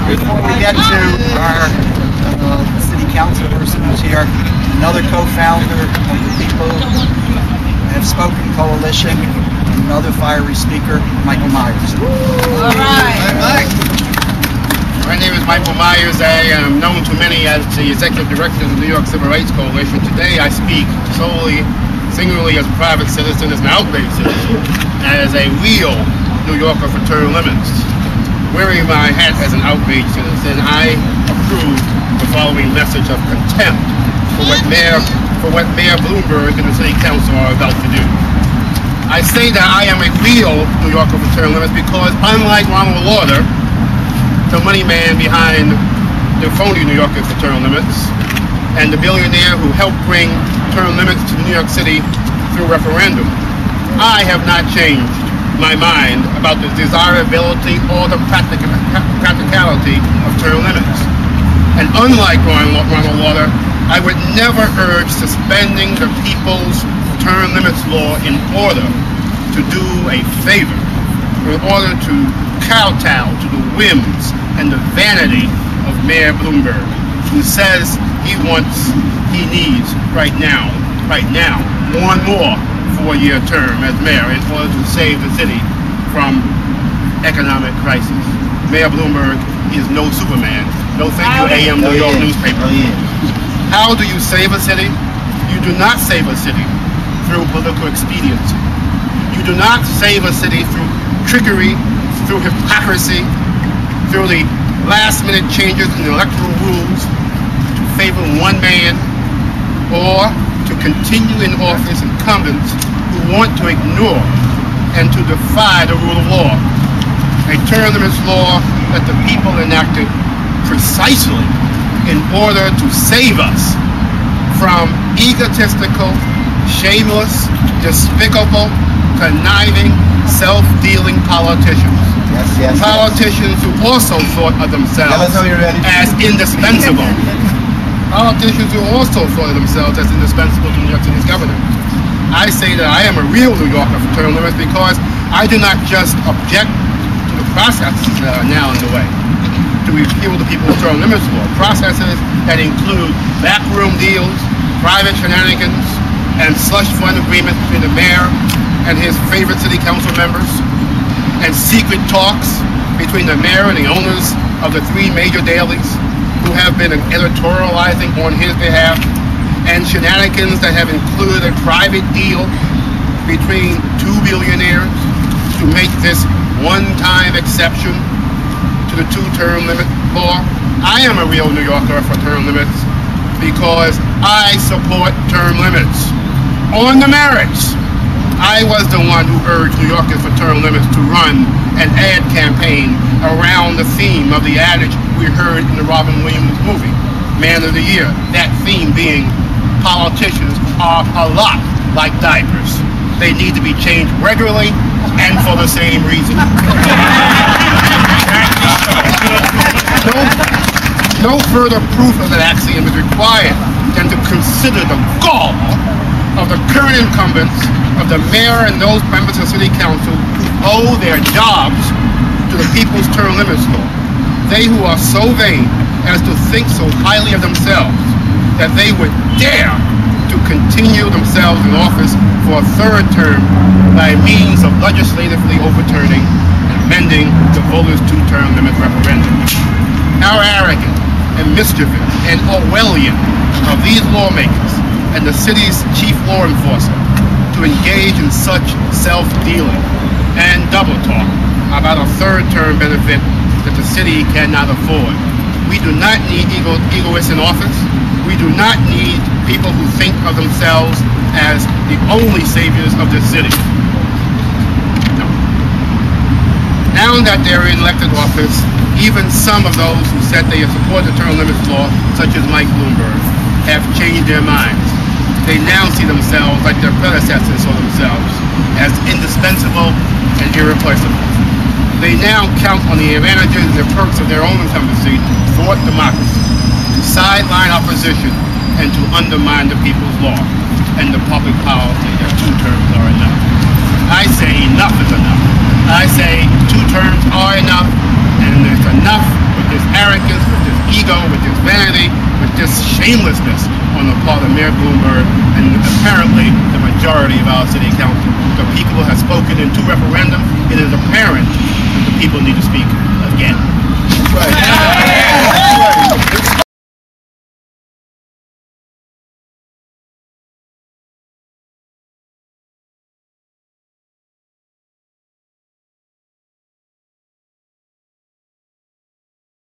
Before we get to our city council person who's here, another co-founder of the People Have Spoken Coalition, another fiery speaker, Michael Meyers. All right. Hi, Mike. My name is Michael Meyers. I am known to many as the Executive Director of the New York Civil Rights Coalition. Today I speak singularly as a private citizen, as an outraged citizen, as a real New Yorker for term limits. Wearing my hat as an outraged citizen, I approve the following message of contempt for what Mayor Bloomberg and the City Council are about to do. I say that I am a real New Yorker for term limits because, unlike Ronald Lauder, the money man behind the phony New Yorkers for term limits, and the billionaire who helped bring term limits to New York City through referendum, I have not changed my mind about the desirability or the practicality of term limits. And unlike Ronald Lauder, I would never urge suspending the People's Term Limits Law in order to do a favor, in order to kowtow to the whims and the vanity of Mayor Bloomberg, who says he needs right now, one more 4-year term as mayor in order to save the city from economic crisis. Mayor Bloomberg is no Superman. No thank you, AM New York newspaper. How do you save a city? You do not save a city through political expediency. You do not save a city through trickery, through hypocrisy, through the last-minute changes in the electoral rules to favor one man, or to continue in office incumbents who want to ignore and to defy the rule of law. A term limits law that the people enacted precisely in order to save us from egotistical, shameless, despicable, conniving, self-dealing politicians. Yes. Politicians who also thought of themselves as indispensable. Politicians who also thought of themselves as indispensable to New York City's governor. I say that I am a real New Yorker for term limits because I do not just object to the processes that are now underway to repeal the People's Term Limits Law, processes that include backroom deals, private shenanigans, and slush fund agreements between the mayor and his favorite city council members, and secret talks between the mayor and the owners of the 3 major dailies who have been editorializing on his behalf, and shenanigans that have included a private deal between 2 billionaires to make this one-time exception to the 2-term limit law. I am a real New Yorker for term limits because I support term limits on the merits. I was the one who urged New Yorkers for term limits to run an ad campaign around the theme of the adage we heard in the Robin Williams movie, Man of the Year. That theme being, politicians are a lot like diapers. They need to be changed regularly and for the same reason. No further proof of that axiom is required than to consider the gall of the current incumbents, of the mayor and those members of the city council who owe their jobs to the People's Term Limits Law. They who are so vain as to think so highly of themselves that they would dare to continue themselves in office for a 3rd term by means of legislatively overturning and amending the voters' 2-term limit referendum. How arrogant and mischievous and Orwellian of these lawmakers and the city's chief law enforcer to engage in such self-dealing and double talk about a 3rd term benefit that the city cannot afford. We do not need egoists in office. We do not need people who think of themselves as the only saviors of this city. No. Now that they're in elected office, even some of those who said they support the term limits law, such as Mike Bloomberg, have changed their minds. They now see themselves like their predecessors saw themselves, as indispensable and irreplaceable. They now count on the advantages and the perks of their own incumbency to thwart democracy, to sideline opposition, and to undermine the people's law and the public policy that 2 terms are enough. I say enough is enough. I say 2 terms are enough, and it's enough with this arrogance, with this ego, with this vanity, with this shamelessness on the part of Mayor Bloomberg and apparently the majority of our city council. The people have spoken in 2 referendums. It is apparent that the people need to speak again. That's right.